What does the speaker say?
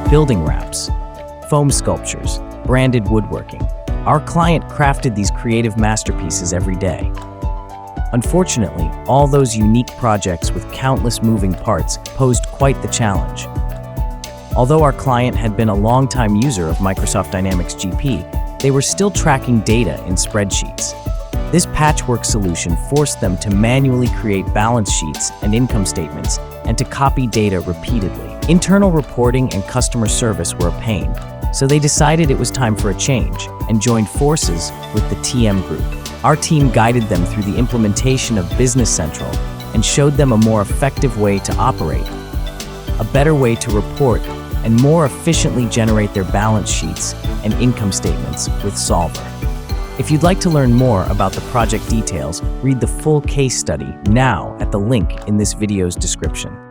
building wraps, foam sculptures, branded woodworking. Our client crafted these creative masterpieces every day. Unfortunately, all those unique projects with countless moving parts posed quite the challenge. Although our client had been a long-time user of Microsoft Dynamics GP, they were still tracking data in spreadsheets. This patchwork solution forced them to manually create balance sheets and income statements and to copy data repeatedly. Internal reporting and customer service were a pain, so they decided it was time for a change and joined forces with the TM group. Our team guided them through the implementation of Business Central and showed them a more effective way to operate, a better way to report, and more efficiently generate their balance sheets and income statements with Solver. If you'd like to learn more about the project details, read the full case study now at the link in this video's description.